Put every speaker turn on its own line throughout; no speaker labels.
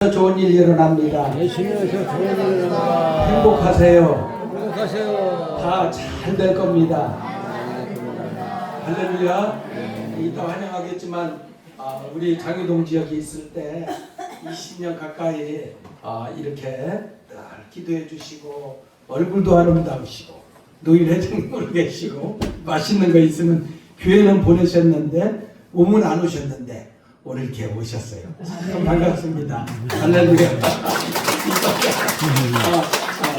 좋은 일 일어납니다.
열심히 해서 좋은 일 일어납니다.
행복하세요.
행복하세요.
다 잘 될 겁니다. 할렐루야. 이따 환영하겠지만 우리 장유동 지역에 있을 때 20년 가까이 이렇게 늘 기도해 주시고 얼굴도 아름다우시고 노인 회장님으로 계시고 맛있는 거 있으면 교회는 보내셨는데 몸은 안 오셨는데 오늘 이렇게 오셨어요. 참 반갑습니다. 할렐루야.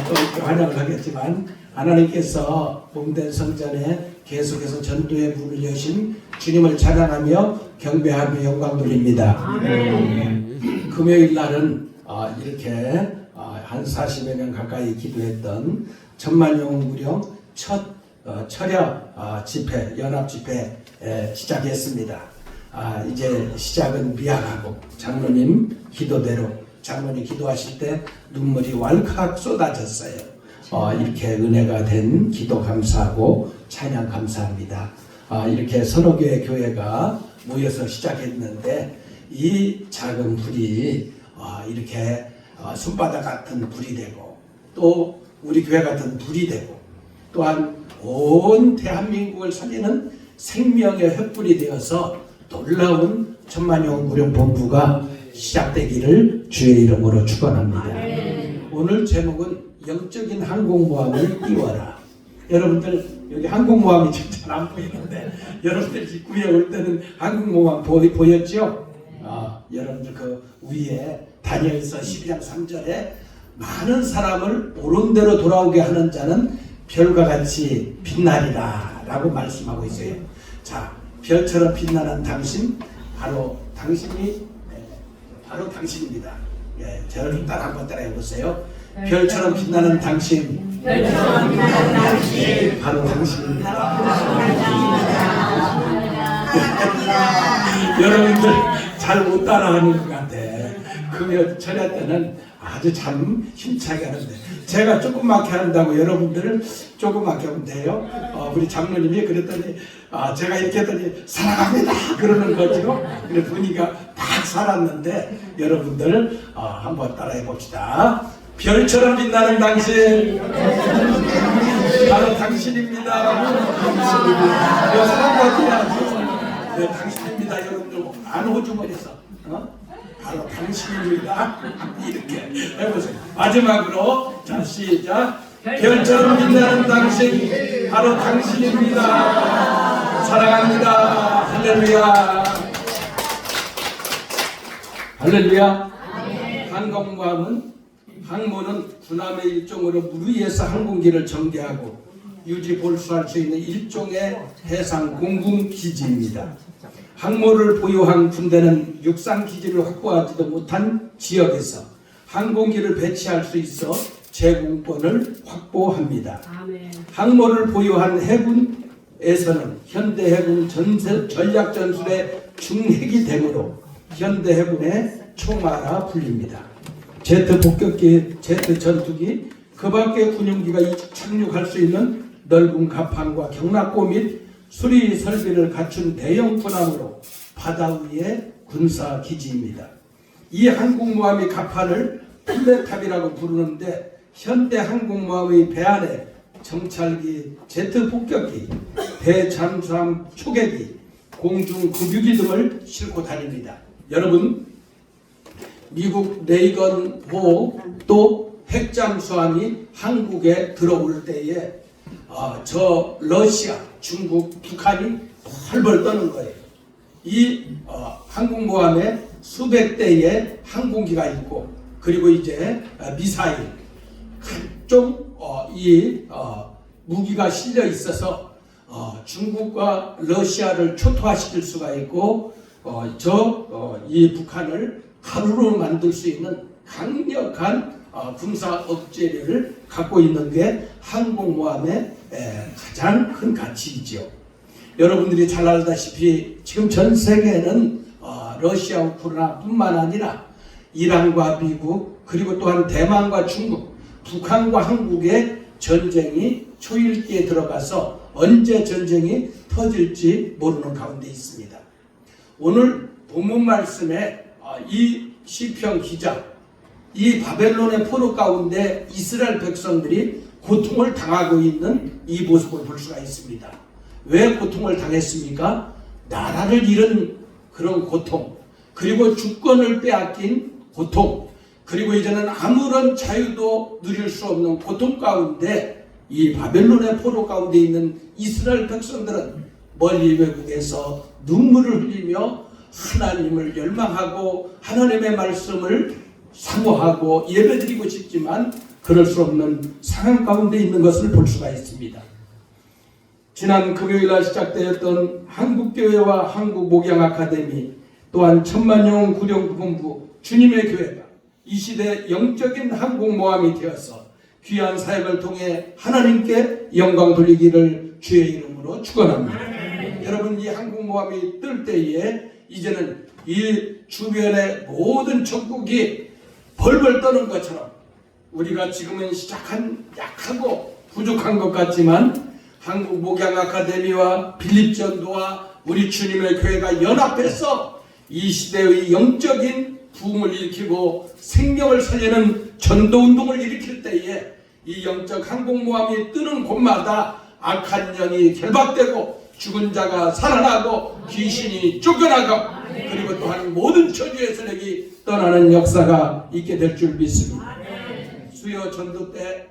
또 이렇게 환영을 하겠지만 하나님께서 몸된 성전에 계속해서 전도의 문을 여신 주님을 찬양하며 경배하며 영광 돌립니다. 금요일 날은 이렇게 한 40여 년 가까이 기도했던 천만영무령 첫 철야 집회, 연합 집회 시작했습니다. 이제 시작은 미안하고 장로님 기도대로 장로님 기도하실 때 눈물이 왈칵 쏟아졌어요. 이렇게 은혜가 된 기도 감사하고 찬양 감사합니다. 이렇게 선호교회 교회가 모여서 시작했는데 이 작은 불이 이렇게 손바닥 같은 불이 되고 또 우리 교회 같은 불이 되고 또한 온 대한민국을 살리는 생명의 횃불이 되어서 놀라운 천만영무령 본부가 시작되기를 주의 이름으로 축원합니다. 오늘 제목은 영적인 항공모함을 띄워라. 여러분들 여기 항공모함이 잘 안 보이는데 여러분들 입구에 올 때는 항공모함 보였죠? 여러분들 그 위에 다니엘서 12장 3절에 많은 사람을 옳은 대로 돌아오게 하는 자는 별과 같이 빛나리라 라고 말씀하고 있어요. 자, 별처럼 빛나는 당신, 바로 당신이 바로 당신입니다. 저를 따라 한번 따라해 보세요. 별처럼 빛나는 당신, 별처럼 빛나는 당신, 바로 당신입니다. 여러분들 잘 못 따라하는 것 같아. 금요 철야 때는 아주 참 힘차게 하는데 제가 조그맣게 한다고 여러분들을 조그맣게 하면 돼요. 우리 장로님이 그랬더니 제가 이렇게 했더니 사랑합니다 그러는 거죠. 그래 분위기가 딱 살았는데 여러분들 한번 따라해 봅시다. 별처럼 빛나는 당신, 바로 당신입니다. 사랑받으라. 네, 당신입니다. 여러분들 안 호주머니서 바로 당신입니다. 이렇게 해보세요. 마지막으로 자 시작. 별처럼 빛나는 당신, 바로 당신입니다. 사랑합니다. 할렐루야. 할렐루야. 항모는 군함의 일종으로 물 위에서 항공기를 전개하고 유지 볼수할 수 있는 일종의 해상 공군 기지입니다. 항모를 보유한 군대는 육상 기지를 확보하지도 못한 지역에서 항공기를 배치할 수 있어 제공권을 확보합니다. 항모를 보유한 해군에서는 현대 해군 전략 전술의 중핵이 되므로 현대 해군의 총알아 불립니다. 제트 폭격기, 제트 전투기, 그 밖의 군용기가 착륙할 수 있는 넓은 갑판과 경락고 및 수리 설비를 갖춘 대형 군함으로 바다 위의 군사 기지입니다. 이 항공모함의 갑판을 플랫탑이라고 부르는데 현대 항공모함의 배 안에 정찰기, 제트 폭격기, 대잠수함 초계기, 공중 급유기 등을 싣고 다닙니다. 여러분, 미국 레이건호 또 핵잠수함이 한국에 들어올 때에 저 러시아, 중국, 북한이 벌벌 떠는 거예요. 이 항공모함에 수백 대의 항공기가 있고 그리고 이제 미사일 각종 무기가 실려 있어서 중국과 러시아를 초토화시킬 수가 있고 이 북한을 가루로 만들 수 있는 강력한 군사 억제력을 갖고 있는 게 항공모함의 가장 큰 가치이죠. 여러분들이 잘 알다시피 지금 전 세계는 러시아, 우크라이나뿐만 아니라 이란과 미국 그리고 또한 대만과 중국, 북한과 한국의 전쟁이 초일기에 들어가서 언제 전쟁이 터질지 모르는 가운데 있습니다. 오늘 본문 말씀에 이 시편 기자 이 바벨론의 포로 가운데 이스라엘 백성들이 고통을 당하고 있는 이 모습을 볼 수가 있습니다. 왜 고통을 당했습니까? 나라를 잃은 그런 고통, 그리고 주권을 빼앗긴 고통, 그리고 이제는 아무런 자유도 누릴 수 없는 고통 가운데 이 바벨론의 포로 가운데 있는 이스라엘 백성들은 멀리 외국에서 눈물을 흘리며 하나님을 열망하고 하나님의 말씀을 사모하고 예배드리고 싶지만 그럴 수 없는 상황 가운데 있는 것을 볼 수가 있습니다. 지난 금요일날 시작되었던 한국교회와 한국목양아카데미, 또한 천만영 구령본부 주님의 교회가 이 시대 영적인 한국모함이 되어서 귀한 사역을 통해 하나님께 영광 돌리기를 주의 이름으로 축원합니다. 여러분, 이 한국모함이 뜰 때에 이제는 이 주변의 모든 전국이 벌벌 떠는 것처럼 우리가 지금은 시작한 약하고 부족한 것 같지만 한국목양아카데미와 빌립전도와 우리 주님의 교회가 연합해서 이 시대의 영적인 부흥을 일으키고 생명을 살리는 전도운동을 일으킬 때에 이 영적 항공모함이 뜨는 곳마다 악한 영이 결박되고 죽은 자가 살아나고 귀신이 쫓겨나고 그리고 또한 모든 저주의 세력이 떠나는 역사가 있게 될 줄 믿습니다. 수요 전도 때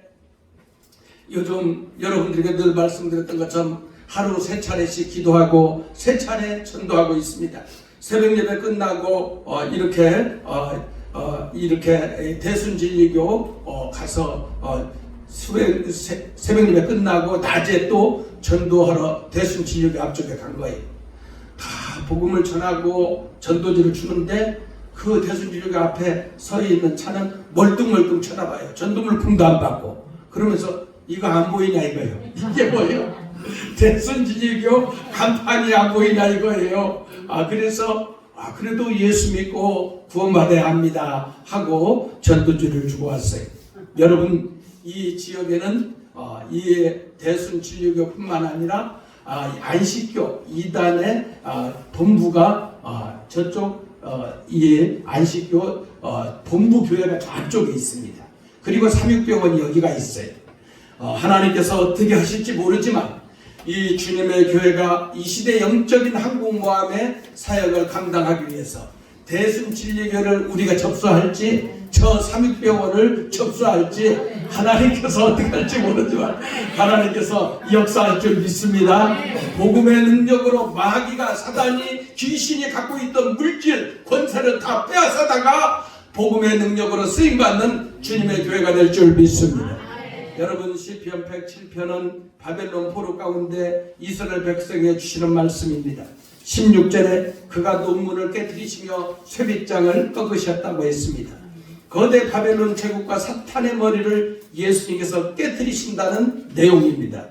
요즘 여러분들에게 늘 말씀드렸던 것처럼 하루 3차례씩 기도하고 3차례 전도하고 있습니다. 새벽 예배 끝나고 이렇게 대순진리교 가서 새벽 예배 끝나고 낮에 또 전도하러 대순진리교 앞쪽에 간 거예요. 다 복음을 전하고 전도지를 주는데 그 대순진리교 앞에 서 있는 차는 멀뚱멀뚱 쳐다봐요. 전도물품도 안 받고. 그러면서 이거 안 보이냐 이거예요. 이게 뭐예요? 대순진리교 간판이 안 보이냐 이거예요. 그래서 그래도 예수 믿고 구원받아야 합니다 하고 전도지를 주고 왔어요. 여러분, 이 지역에는 이 대순진리교뿐만 아니라 안식교 2단의 본부가 저쪽 이 안식교 본부 교회가 저쪽에 있습니다. 그리고 삼육병원이 여기가 있어요. 하나님께서 어떻게 하실지 모르지만 이 주님의 교회가 이 시대 영적인 한국모함의 사역을 감당하기 위해서 대순진리교를 우리가 접수할지 저 삼육병원을 접수할지 하나님께서 어떻게 할지 모르지만 하나님께서 역사할 줄 믿습니다. 복음의 능력으로 마귀가 사단이 귀신이 갖고 있던 물질 권세를 다 빼앗아다가 복음의 능력으로 쓰임받는 주님의 교회가 될 줄 믿습니다. 여러분, 시편 107편은 바벨론 포로 가운데 이스라엘 백성에 주시는 말씀입니다. 16절에 그가 논문을 깨뜨리시며 쇠빗장을 꺾으셨다고 했습니다. 거대 바벨론 제국과 사탄의 머리를 예수님께서 깨뜨리신다는 내용입니다.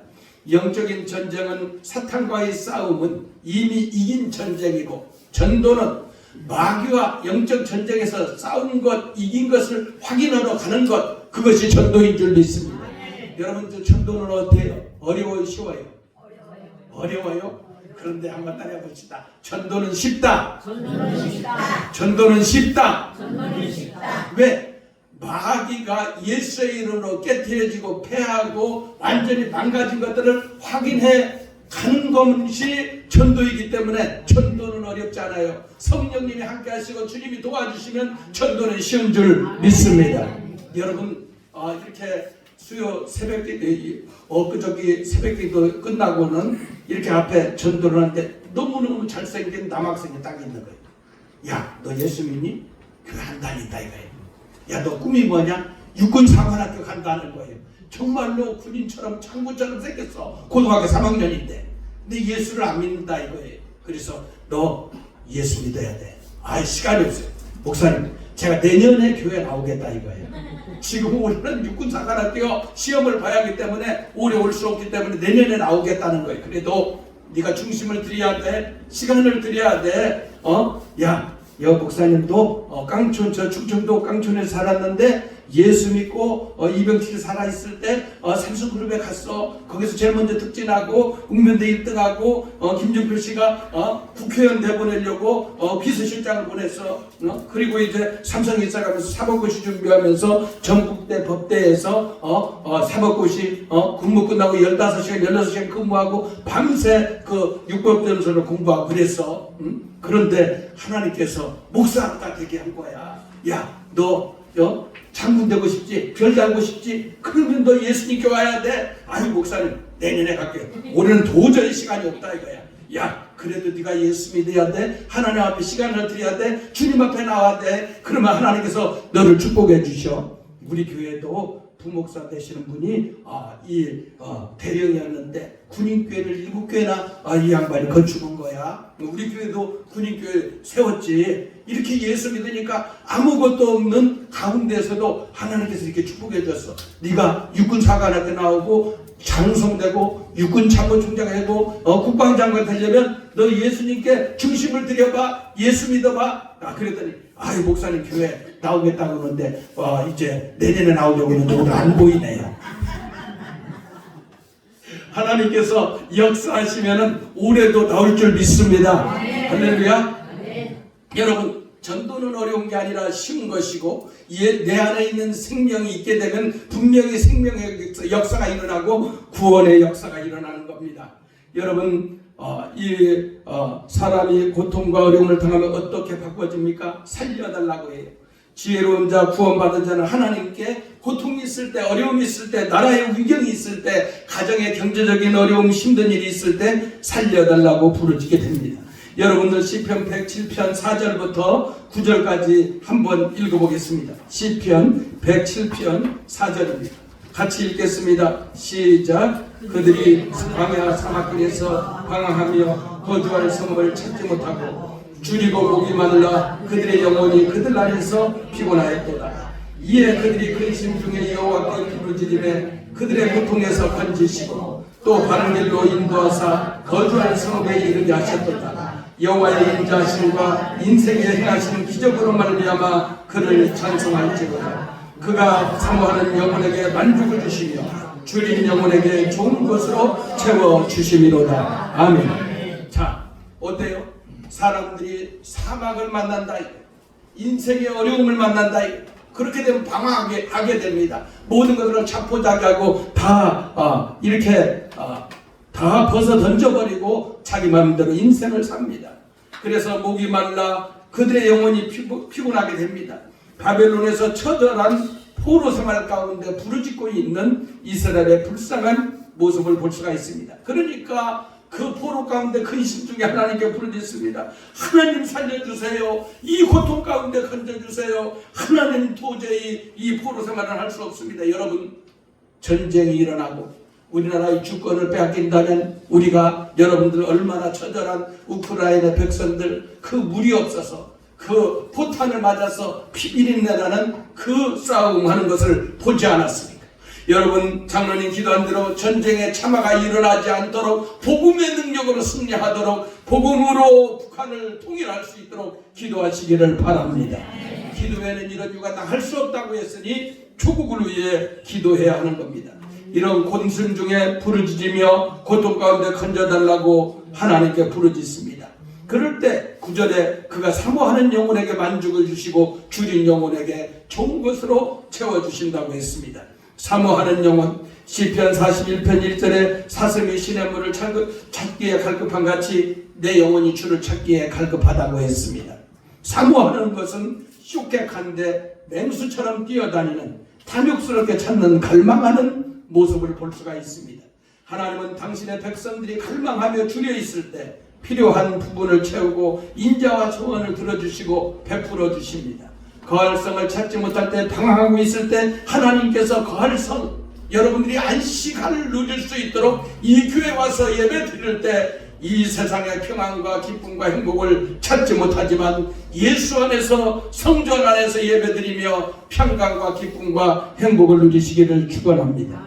영적인 전쟁은 사탄과의 싸움은 이미 이긴 전쟁이고 전도는 마귀와 영적 전쟁에서 싸운 것, 이긴 것을 확인하러 가는 것, 그것이 전도인 줄 믿습니다. 여러분, 저 전도는 어때요? 어려워요? 쉬워요? 어려워요? 그런데 한번 따라해 봅시다. 전도는 쉽다. 전도는 쉽다. 왜? 마귀가 예수의 이름으로 깨트려지고 패하고 완전히 망가진 것들을 확인해 가는 것이 전도이기 때문에 전도는 어렵지 않아요. 성령님이 함께 하시고 주님이 도와주시면 전도는 쉬운 줄 믿습니다. 여러분, 이렇게 수요 새벽기도 엊그저께 새벽기도 끝나고는 이렇게 앞에 전도를 하는데 너무너무 잘생긴 남학생이 딱 있는 거예요. 야, 너 예수 믿니? 교회 안 다닌다 이거예요. 야, 너 꿈이 뭐냐? 육군사관학교 간다는 거예요. 정말로 군인처럼 장군처럼 생겼어. 고등학교 3학년인데 근데 예수를 안 믿는다 이거예요. 그래서 너 예수 믿어야 돼. 시간이 없어요. 목사님, 제가 내년에 교회 나오겠다 이거예요. 지금 올해는 육군사관학교 시험을 봐야 하기 때문에 올해 올 수 없기 때문에 내년에 나오겠다는 거예요. 그래도 네가 중심을 들여야 돼. 시간을 들여야 돼. 야, 여 목사님도 깡촌, 저 충청도 깡촌에 살았는데 예수 믿고 이병철이 살아있을 때 삼성그룹에 갔어. 거기서 제일 먼저 특진하고 웅변대 1등하고 김종필 씨가 국회의원 내보내려고 비서실장을 보냈어. 그리고 이제 삼성에 있어가면서 사법고시 준비하면서 전국대 법대에서 사법고시 근무 끝나고 16시간 근무하고 밤새 그 육법전서를 공부하고 그랬어. 그런데 하나님께서 목사가 되게 한 거야. 야, 너 장군 되고 싶지? 별 달고 싶지? 그러면 너 예수님께 와야 돼. 아니 목사님 내년에 갈게요. 올해는 도저히 시간이 없다 이거야. 야, 그래도 네가 예수 믿어야 돼. 하나님 앞에 시간을 드려야 돼. 주님 앞에 나와야 돼. 그러면 하나님께서 너를 축복해 주셔. 우리 교회도 부목사 되시는 분이 대령이었는데 군인교회를 7교회나 이 양반이 건축한 거야. 우리 교회도 군인교회 세웠지. 이렇게 예수 믿으니까 아무것도 없는 가운데서도 하나님께서 이렇게 축복해 줬어. 네가 육군사관학교 나오고 장성되고 육군참모총장 되고 국방장관 되려면 너 예수님께 중심을 들여봐. 예수 믿어봐. 그랬더니 아이 목사님 교회 나오겠다고 그러는데 이제 내년에 나오려고 하는데 오늘 안 보이네요. 하나님께서 역사하시면은 올해도 나올 줄 믿습니다. 할렐루야. 여러분 전도는 어려운 게 아니라 쉬운 것이고 내 안에 있는 생명이 있게 되면 분명히 생명의 역사가 일어나고 구원의 역사가 일어나는 겁니다. 여러분 사람이 고통과 어려움을 당하면 어떻게 바꿔집니까? 살려달라고 해요. 지혜로운 자, 구원받은 자는 하나님께 고통이 있을 때, 어려움이 있을 때, 나라의 위경이 있을 때, 가정의 경제적인 어려움, 힘든 일이 있을 때 살려달라고 부르짖게 됩니다. 여러분들 시편 107편 4절부터 9절까지 한번 읽어보겠습니다. 시편 107편 4절입니다. 같이 읽겠습니다. 시작. 그들이 광야 사막길에서 방황하며 거주할 성을 찾지 못하고 줄이고 목이 마르라 그들의 영혼이 그들 안에서 피곤하였도다. 이에 그들이 근심 중에 여호와께 부르짖으매 그들의 고통에서 건지시고 또 바른 길로 인도하사 거주할 성읍에 이르게 하셨도다. 여호와의 인자하심과 인생에 행하시는 기적으로 말미암아 그를 찬송할지로다. 그가 사모하는 영혼에게 만족을 주시며 줄인 영혼에게 좋은 것으로 채워주심이로다. 아멘. 자, 어때요? 사람들이 사막을 만난다. 인생의 어려움을 만난다. 그렇게 되면 방황하게 하게 됩니다. 모든 것들을 자포자기하고 다 이렇게 다 벗어 던져버리고 자기 마음대로 인생을 삽니다. 그래서 목이 말라 그들의 영혼이 피곤하게 됩니다. 바벨론에서 처절한 포로 생활 가운데 부르짖고 있는 이스라엘의 불쌍한 모습을 볼 수가 있습니다. 그러니까 그 포로 가운데 근심 중에 하나님께 부르짖습니다. 하나님 살려주세요. 이 고통 가운데 건져주세요. 하나님 도저히 이 포로 생활을 할 수 없습니다. 여러분 전쟁이 일어나고 우리나라의 주권을 빼앗긴다면 우리가 여러분들 얼마나 처절한 우크라이나 백성들 그 물이 없어서 그 포탄을 맞아서 피비린내 나는 그 싸움하는 것을 보지 않았습니까? 여러분 장로님 기도한 대로 전쟁의 참화가 일어나지 않도록 복음의 능력으로 승리하도록 복음으로 북한을 통일할 수 있도록 기도하시기를 바랍니다. 기도에는 이런 유가 할 수 없다고 했으니 조국을 위해 기도해야 하는 겁니다. 이런 곤순 중에 부르짖으며 고통 가운데 건져달라고 하나님께 부르짖습니다. 그럴 때 9절에 그가 사모하는 영혼에게 만족을 주시고 줄인 영혼에게 좋은 것으로 채워주신다고 했습니다. 사모하는 영혼, 시편 41편 1절에 사슴이 시냇물을 찾기에 갈급한 같이 내 영혼이 주를 찾기에 갈급하다고 했습니다. 사모하는 것은 쇼객한데 맹수처럼 뛰어다니는 탐욕스럽게 찾는 갈망하는 모습을 볼 수가 있습니다. 하나님은 당신의 백성들이 갈망하며 줄여 있을 때 필요한 부분을 채우고 인자와 소원을 들어주시고 베풀어 주십니다. 거할 성을 찾지 못할 때 방황하고 있을 때 하나님께서 거할 성 여러분들이 안식을 누릴 수 있도록 이 교회 와서 예배 드릴 때 이 세상의 평안과 기쁨과 행복을 찾지 못하지만 예수 안에서 성전 안에서 예배드리며 평강과 기쁨과 행복을 누리시기를 축원합니다.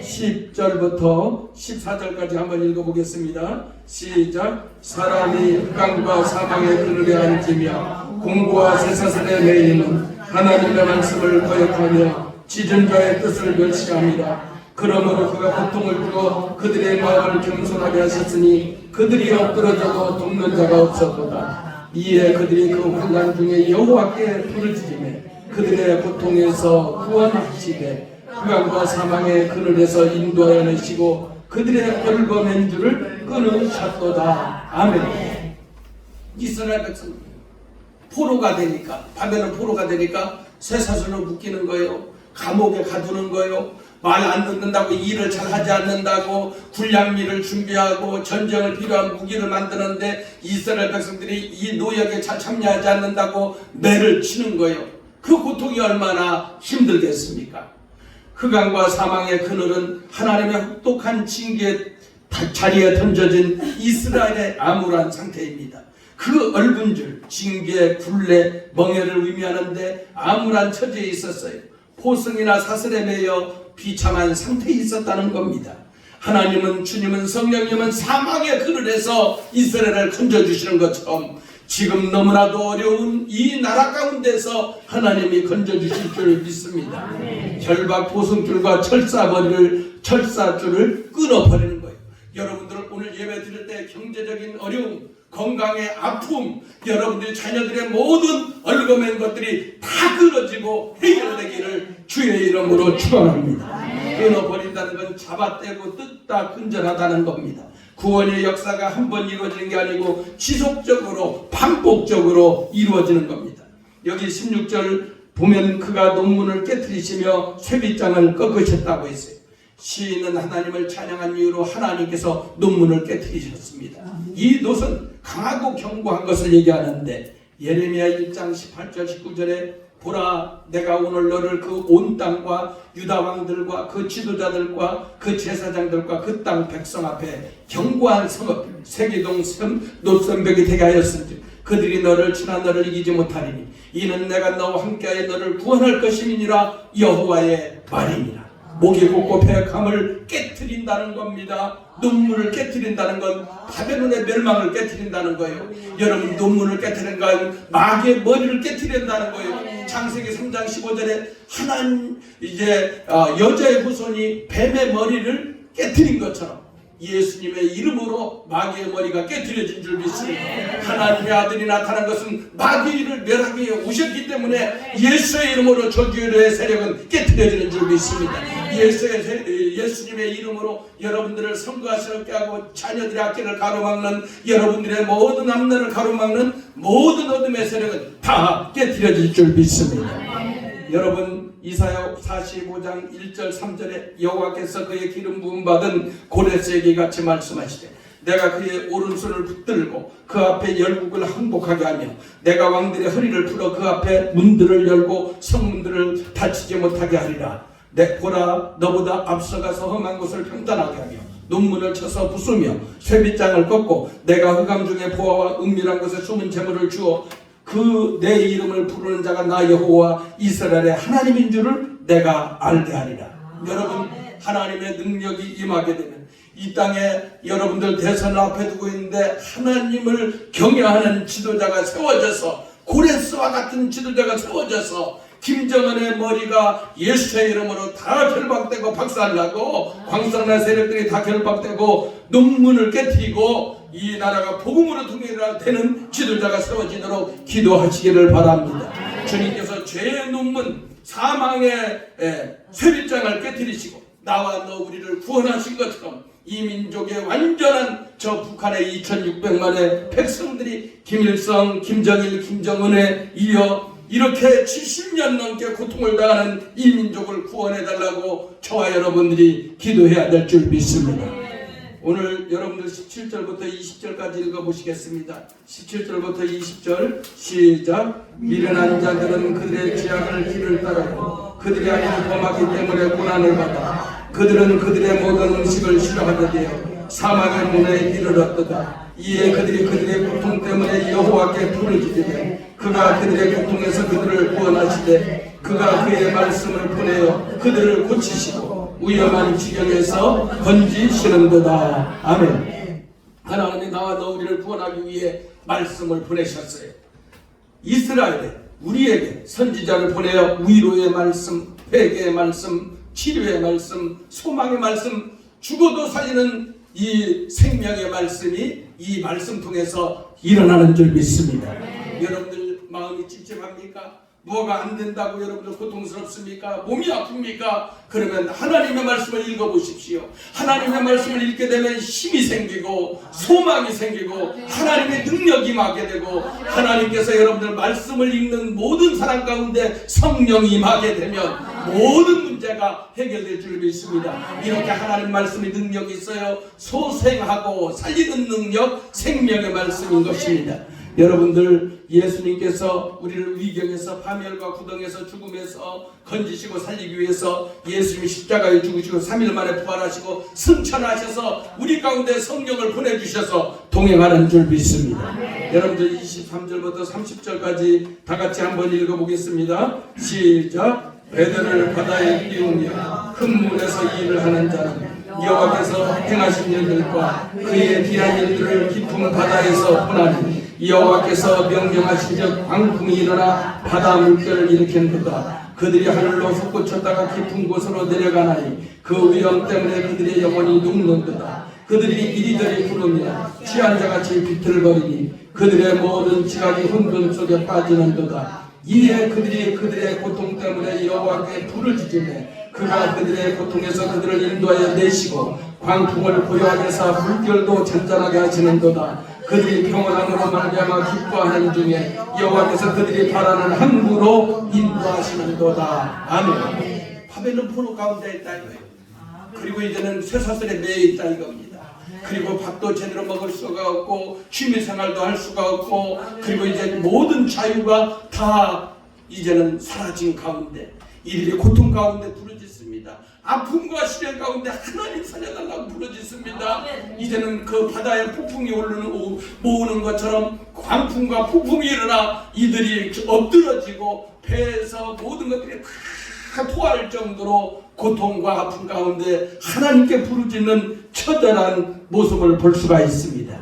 10절부터 14절까지 한번 읽어보겠습니다. 시작. 사람이 흑암과 사망의 그늘에 앉으며 공고와 쇠사슬에 매이는 하나님의 말씀을 거역하며 지존자의 뜻을 멸시합니다. 그러므로 그가 고통을 주어 그들의 마음을 겸손하게 하셨으니 그들이 엎드러져도 돕는 자가 없었도다. 이에 그들이 그 환난 중에 여호와께 부르짖으며 그들의 고통에서 구원하시되 흑암과 사망의 그늘에서 인도하여 내시고 그들의 얽어맨 줄을 끊으셨도다. 아멘. 이스라엘 백성 포로가 되니까, 바벨론 포로가 되니까 쇠사슬로 묶이는 거예요. 감옥에 가두는 거예요. 말 안 듣는다고, 일을 잘 하지 않는다고, 군량미를 준비하고 전쟁을 필요한 무기를 만드는데 이스라엘 백성들이 이 노역에 잘 참여하지 않는다고 매를 치는 거예요. 그 고통이 얼마나 힘들겠습니까? 흑암과 사망의 그늘은 하나님의 혹독한 징계의 자리에 던져진 이스라엘의 암울한 상태입니다. 그 얽은 줄, 징계, 굴레, 멍해를 의미하는데 암울한 처지에 있었어요. 포승이나 사슬에 매여 비참한 상태에 있었다는 겁니다. 하나님은, 주님은, 성령님은 사망의 그늘에서 이스라엘을 건져주시는 것처럼 지금 너무나도 어려운 이 나라 가운데서 하나님이 건져주실 줄 믿습니다. 결박 포승줄과 철사줄을 끊어버리는 거예요. 여러분들 오늘 예배 드릴 때 경제적인 어려움, 건강의 아픔, 여러분들의 자녀들의 모든 얽어맨 것들이 다 끊어지고 해결되기를 주의 이름으로 축원합니다. 끊어버린다는 건 잡아떼고 뜯다 근절하다는 겁니다. 구원의 역사가 한 번 이루어지는 게 아니고 지속적으로 반복적으로 이루어지는 겁니다. 여기 16절 보면 그가 논문을 깨뜨리시며 쇠빗장을 꺾으셨다고 했어요. 시인은 하나님을 찬양한 이유로 하나님께서 논문을 깨뜨리셨습니다. 이 놋은 강하고 견고한 것을 얘기하는데 예레미야 1장 18절 19절에 보라, 내가 오늘 너를 그 온 땅과 유다 왕들과 그 지도자들과 그 제사장들과 그 땅 백성 앞에 견고한 성읍 세기동 놋성벽이 되게 하였은즉 그들이 너를 친한 너를 이기지 못하리니 이는 내가 너와 함께하여 너를 구원할 것임이니라 여호와의 말이니라. 목이 곧고 배역함을 깨트린다는 겁니다. 논문을 깨트린다는 건 바벨론의 멸망을 깨트린다는 거예요. 여러분, 논문을 깨트리는 건 마귀의 머리를 깨트린다는 거예요. 창세기 3장 15절에 하나님 여자의 후손이 뱀의 머리를 깨트린 것처럼 예수님의 이름으로 마귀의 머리가 깨트려진 줄 믿습니다. 하나님의 아들이 나타난 것은 마귀를 멸하기 위해 오셨기 때문에 예수의 이름으로 저주의 세력은 깨트려지는 줄 믿습니다. 예수님의 이름으로 여러분들을 선거하시게 하고 자녀들의 앞길을 가로막는, 여러분들의 모든 앞날을 가로막는 모든 어둠의 세력은 다 깨트려질 줄 믿습니다. 여러분, 이사야 45장 1절 3절에 여호와께서 그의 기름 부음 받은 고레스에게 같이 말씀하시되 내가 그의 오른손을 붙들고 그 앞에 열국을 항복하게 하며 내가 왕들의 허리를 풀어 그 앞에 문들을 열고 성문들을 닫히지 못하게 하리라. 보라, 너보다 앞서가서 험한 곳을 평탄하게 하며 논문을 쳐서 부수며 쇠빗장을 꺾고 내가 흑암 중에 보아와 은밀한 곳에 숨은 재물을 주어 그 내 이름을 부르는 자가 나 여호와 이스라엘의 하나님인 줄을 내가 알게 하리라. 여러분, 하나님의 능력이 임하게 되면 이 땅에 여러분들 대선을 앞에 두고 있는데 하나님을 경외하는 지도자가 세워져서, 고레스와 같은 지도자가 세워져서 김정은의 머리가 예수의 이름으로 다 결박되고 박살나고 광선나 세력들이 다 결박되고 논문을 깨뜨리고 이 나라가 복음으로 통일되는 지도자가 세워지도록 기도하시기를 바랍니다. 주님께서 죄의 논문, 사망의 쇠빗장을 깨뜨리시고 나와 너 우리를 구원하신 것처럼 이 민족의 완전한 저 북한의 2600만의 백성들이 김일성, 김정일, 김정은에 이어 이렇게 70년 넘게 고통을 당하는 이 민족을 구원해달라고 저와 여러분들이 기도해야 될 줄 믿습니다. 오늘 여러분들 17절부터 20절까지 읽어보시겠습니다. 17절부터 20절 시작. 미련한 자들은 그들의 죄악을 길을 따르고 그들이 아닌 범하기 때문에 고난을 받아 그들은 그들의 모든 음식을 싫어하게 되어 사망의 문에 이르렀도다. 이에 그들이 그들의 고통 때문에 여호와께 부르짖으되 그가 그들의 고통에서 그들을 구원하시되 그가 그의 말씀을 보내어 그들을 고치시고 위험한 지경에서 건지시는도다. 아멘. 하나님이 나와 너 우리를 구원하기 위해 말씀을 보내셨어요. 이스라엘에 우리에게 선지자를 보내어 위로의 말씀, 회개의 말씀, 치료의 말씀, 소망의 말씀, 죽어도 살리는 이 생명의 말씀이 이 말씀 통해서 일어나는 줄 믿습니다. 여러분들 마음이 찝찝합니까? 뭐가 안 된다고 여러분들 고통스럽습니까? 몸이 아픕니까? 그러면 하나님의 말씀을 읽어보십시오. 하나님의 말씀을 읽게 되면 힘이 생기고 소망이 생기고 하나님의 능력이 임하게 되고 하나님께서 여러분들 말씀을 읽는 모든 사람 가운데 성령이 임하게 되면 모든 문제가 해결될 줄 믿습니다. 이렇게 하나님 말씀의 능력이 있어요. 소생하고 살리는 능력, 생명의 말씀인 것입니다. 여러분들 예수님께서 우리를 위경에서 파멸과 구덩에서 죽음에서 건지시고 살리기 위해서 예수님이 십자가에 죽으시고 3일 만에 부활하시고 승천하셔서 우리 가운데 성령을 보내주셔서 동행하는 줄 믿습니다. 여러분들 23절부터 30절까지 다 같이 한번 읽어보겠습니다. 시작. 베드로를 바다에 띄우며 큰 물에서 일을 하는 자는 여호와께서 행하신 일들과 그의 귀한 일들을 깊은 바다에서 보나니 여호와께서 명령하신즉 광풍이 일어나 바다 물결을 일으켰도다. 그들이 하늘로 솟구쳤다가 깊은 곳으로 내려가나니 그 위험 때문에 그들의 영혼이 녹는도다. 그들이 이리저리 부르며 취한 자같이 비틀거리니 그들의 모든 지각이 혼돈 속에 빠지는도다. 이에 그들이 그들의 고통 때문에 여호와께 부르짖으매 그가 그들의 고통에서 그들을 인도하여 내시고 광풍을 고요하게 하사 물결도 잔잔하게 하시는도다. 그들이 평온함으로 말미암아 기뻐하는 중에 여호와께서 그들이 바라는 항구로 인도하시는도다. 아멘. 바벨론 포로 가운데 있다 이거예요. 그리고 이제는 쇠사슬에 매여 있다 이겁니다. 그리고 밥도 제대로 먹을 수가 없고 취미생활도 할 수가 없고 그리고 이제 모든 자유가 다 이제는 사라진 가운데 이들이 고통 가운데 부르짖습니다. 아픔과 시련 가운데 하나님 살려달라고 부르짖습니다. 이제는 그 바다에 폭풍이 모으는 것처럼 광풍과 폭풍이 일어나 이들이 엎드러지고 배에서 모든 것들이 다 토할 정도로 고통과 아픔 가운데 하나님께 부르짖는 처절한 모습을 볼 수가 있습니다.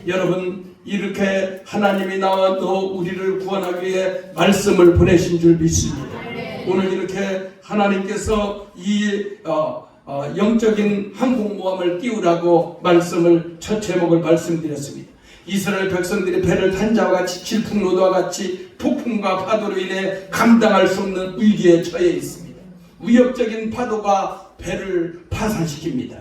여러분 이렇게 하나님이 나와 또 우리를 구원하기 위해 말씀을 보내신 줄 믿습니다. 오늘 이렇게 하나님께서 이 영적인 항공모함을 띄우라고 말씀을 첫 제목을 말씀드렸습니다. 이스라엘 백성들이 배를 탄 자와 같이 질풍노도와 같이 폭풍과 파도로 인해 감당할 수 없는 위기에 처해 있습니다. 위협적인 파도가 배를 파산시킵니다.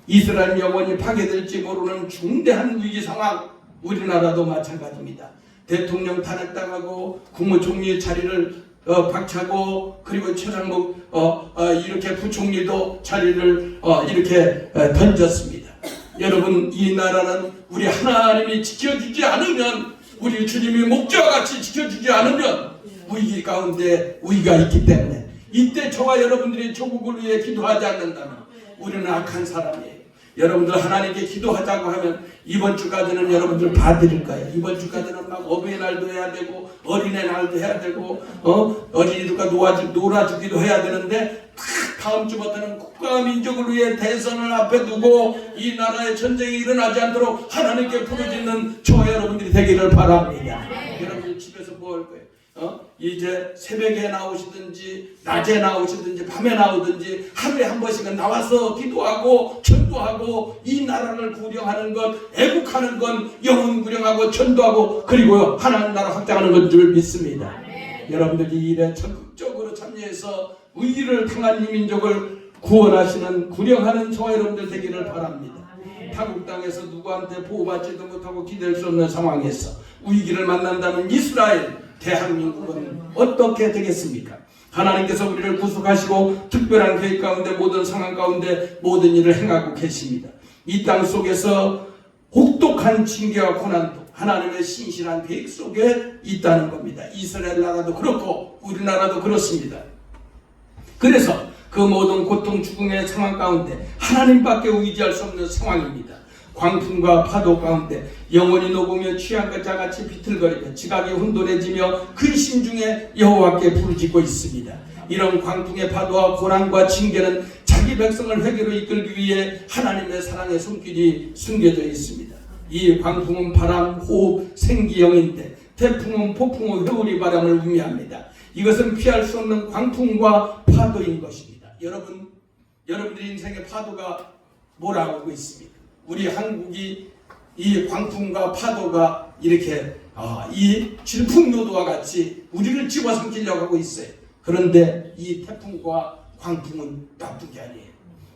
이스라엘 영혼이 파괴될지 모르는 중대한 위기 상황, 우리나라도 마찬가지입니다. 대통령 탄핵당하고 국무총리 자리를 박차고 그리고 최상목 이렇게 부총리도 자리를 이렇게 던졌습니다. 여러분 이 나라는 우리 하나님이 지켜주지 않으면 우리 주님이 목자와 같이 지켜주지 않으면 위기 가운데 위기가 있기 때문에 이때 저와 여러분들이 조국을 위해 기도하지 않는다면 우리는 악한 사람이에요. 여러분들 하나님께 기도하자고 하면 이번 주까지는 여러분들 봐드릴 거예요. 이번 주까지는 막 어버이날도 해야 되고 어린애날도 해야 되고 어린이들과 놀아주기도 해야 되는데 다음 주부터는 국가와 민족을 위해 대선을 앞에 두고 이 나라에 전쟁이 일어나지 않도록 하나님께 부르짖는 저와 여러분들이 되기를 바랍니다. 여러분들 집에서 뭐 할 거예요? 이제 새벽에 나오시든지 낮에 나오시든지 밤에 나오든지 하루에 한 번씩은 나와서 기도하고 전도하고 이 나라를 구령하는 것, 애국하는 건 영혼 구령하고 전도하고 그리고 하나님 나라 확장하는 건 줄 믿습니다. 여러분들이 이 일에 적극적으로 참여해서 위기를 당한 이 민족을 구원하시는 구령하는 저와 여러분들 되기를 바랍니다. 타국 땅에서 누구한테 보호받지도 못하고 기댈 수 없는 상황에서 위기를 만난다면 이스라엘 대한민국은 어떻게 되겠습니까? 하나님께서 우리를 구속하시고 특별한 계획 가운데 모든 상황 가운데 모든 일을 행하고 계십니다. 이 땅 속에서 혹독한 징계와 고난도 하나님의 신실한 계획 속에 있다는 겁니다. 이스라엘 나라도 그렇고 우리나라도 그렇습니다. 그래서 그 모든 고통 죽음의 상황 가운데 하나님밖에 의지할 수 없는 상황입니다. 광풍과 파도 가운데 영혼이 녹으며 취한 것 자같이 비틀거리며 지각이 혼돈해지며 근심 중에 여호와께 부르짖고 있습니다. 이런 광풍의 파도와 고난과 징계는 자기 백성을 회개로 이끌기 위해 하나님의 사랑의 손길이 숨겨져 있습니다. 이 광풍은 바람, 호흡, 생기형인데 태풍은 폭풍은 회오리 바람을 의미합니다. 이것은 피할 수 없는 광풍과 파도인 것입니다. 여러분들의 인생의 파도가 몰아오고 있습니다. 우리 한국이 이 광풍과 파도가 이렇게 이 질풍노도와 같이 우리를 집어삼키려고 하고 있어요. 그런데 이 태풍과 광풍은 나쁜 게 아니에요.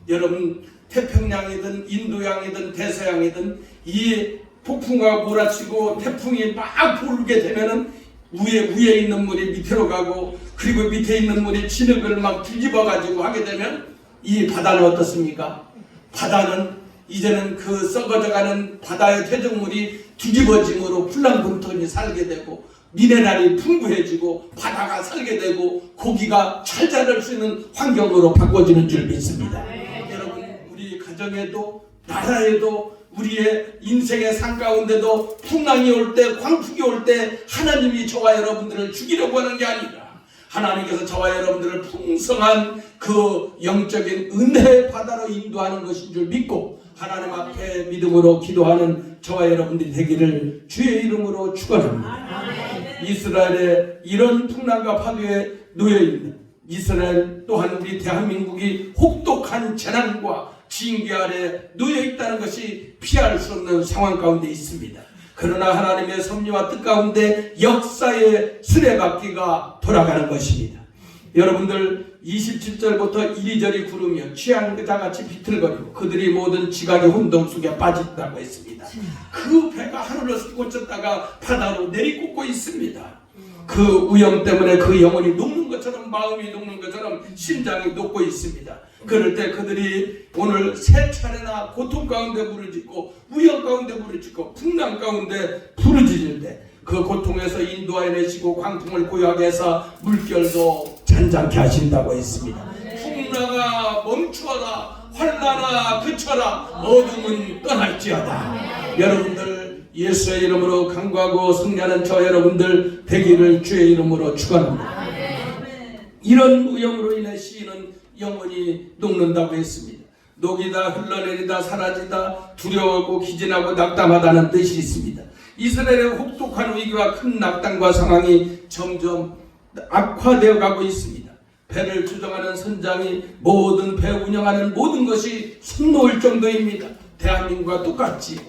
여러분, 태평양이든 인도양이든 대서양이든 이 폭풍과 몰아치고 태풍이 막 불게 되면은 위에 있는 물이 밑으로 가고, 그리고 밑에 있는 물이 진흙을 막 뒤집어 가지고 하게 되면 이 바다는 어떻습니까? 바다는 이제는 그 썩어져가는 바다의 퇴적물이 뒤집어짐으로 플랑크톤이 살게 되고, 미네랄이 풍부해지고, 바다가 살게 되고, 고기가 잘 자랄 수 있는 환경으로 바꿔지는 줄 믿습니다. 여러분, 우리 가정에도 나라에도 우리의 인생의 산 가운데도 풍랑이 올 때, 광풍이 올 때 하나님이 저와 여러분들을 죽이려고 하는 게 아니라 하나님께서 저와 여러분들을 풍성한 그 영적인 은혜의 바다로 인도하는 것인 줄 믿고 하나님 앞에 믿음으로 기도하는 저와 여러분들이 되기를 주의 이름으로 축원합니다. 이스라엘의 이런 풍랑과 파도에 놓여있는 이스라엘 또한 우리 대한민국이 혹독한 재난과 징계 아래 놓여있다는 것이 피할 수 없는 상황 가운데 있습니다. 그러나 하나님의 섭리와 뜻 가운데 역사의 수레바퀴가 돌아가는 것입니다. 여러분들 27절부터 이리저리 구르며 취향자같이 비틀거리고 그들이 모든 지각의 혼돈 속에 빠졌다고 했습니다. 그 배가 하늘로 꽂혔다가 바다로 내리꽂고 있습니다. 그 우영 때문에 그 영혼이 녹는 것처럼, 마음이 녹는 것처럼 심장이 녹고 있습니다. 그럴 때 그들이 오늘 세 차례나 고통 가운데 부르짖고 우영 가운데 부르짖고 풍랑 가운데 부르짖을 때 그 고통에서 인도해내시고 광풍을 고요하게 해서 물결도 잔잔케 하신다고 했습니다. 풍랑아 멈추어라, 환난아 그쳐라, 어둠은 떠날지어다. 여러분들 예수의 이름으로 강구하고 승리하는 저 여러분들 되기를 주의 이름으로 축원합니다. 이런 우영으로 인해 시인은 영원히 녹는다고 했습니다. 녹이다, 흘러내리다, 사라지다, 두려워하고 기진하고 낙담하다는 뜻이 있습니다. 이스라엘의 혹독한 위기와 큰 낙담과 상황이 점점 악화되어 가고 있습니다. 배를 조정하는 선장이 모든 배 운영하는 모든 것이 손 놓을 정도입니다. 대한민국과 똑같지.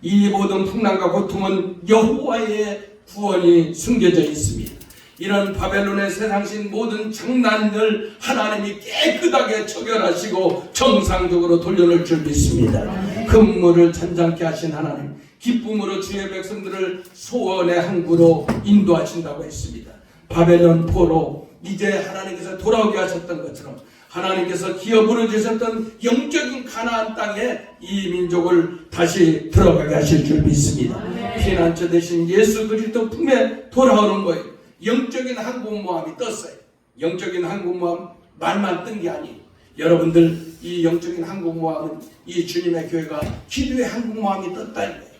이 모든 풍랑과 고통은 여호와의 구원이 숨겨져 있습니다. 이런 바벨론의 세상신 모든 장난을 하나님이 깨끗하게 처결하시고 정상적으로 돌려놓을 줄 믿습니다. 금물을 잔잔케 하신 하나님, 기쁨으로 주의 백성들을 소원의 항구로 인도하신다고 했습니다. 바벨론 포로 이제 하나님께서 돌아오게 하셨던 것처럼 하나님께서 기업으로 주셨던 영적인 가나안 땅에 이 민족을 다시 들어가게 하실 줄 믿습니다. 피난처 대신 예수 그리스도 품에 돌아오는 거예요. 영적인 항공모함이 떴어요. 영적인 항공모함 말만 뜬 게 아니에요. 여러분들 이 영적인 항공모함은 이 주님의 교회가 기도의 항공모함이 떴다 이거예요.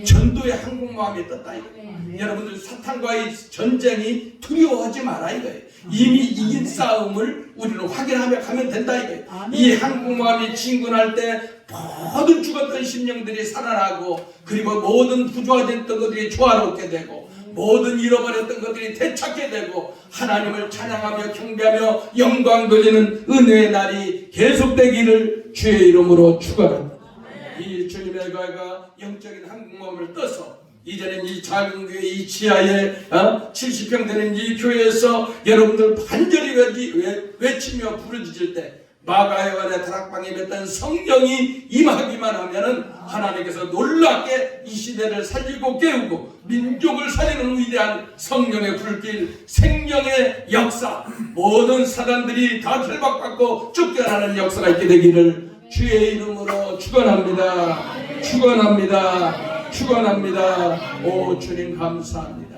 전도의 항공모함이 떴다 이거예요. 여러분들 사탄과의 전쟁이 두려워하지 마라 이거예요. 이미 이긴 싸움을 우리는 확인하며 가면 된다 이거예요. 이 항공모함이 진군할 때 모든 죽었던 심령들이 살아나고, 그리고 모든 부조화됐던 것들이 조화롭게 되고, 모든 잃어버렸던 것들이 되찾게 되고, 하나님을 찬양하며 경배하며 영광 돌리는 은혜의 날이 계속되기를 주의 이름으로 축원합니다. 이 주님의 교회가 영적인 항공모함을 떠서 이제는 이 작은 교회 이 지하에 70평 되는 이 교회에서 여러분들 간절히 외치며 부르짖을 때 마가요한의 다락방에 뱉던 성령이 임하기만 하면은 하나님께서 놀랍게 이 시대를 살리고 깨우고 민족을 살리는 위대한 성령의 불길, 생명의 역사, 모든 사람들이 다 결박받고 쫓겨나는 역사가 있게 되기를 주의 이름으로 축원합니다. 축원합니다. 축원합니다. 오 주님 감사합니다.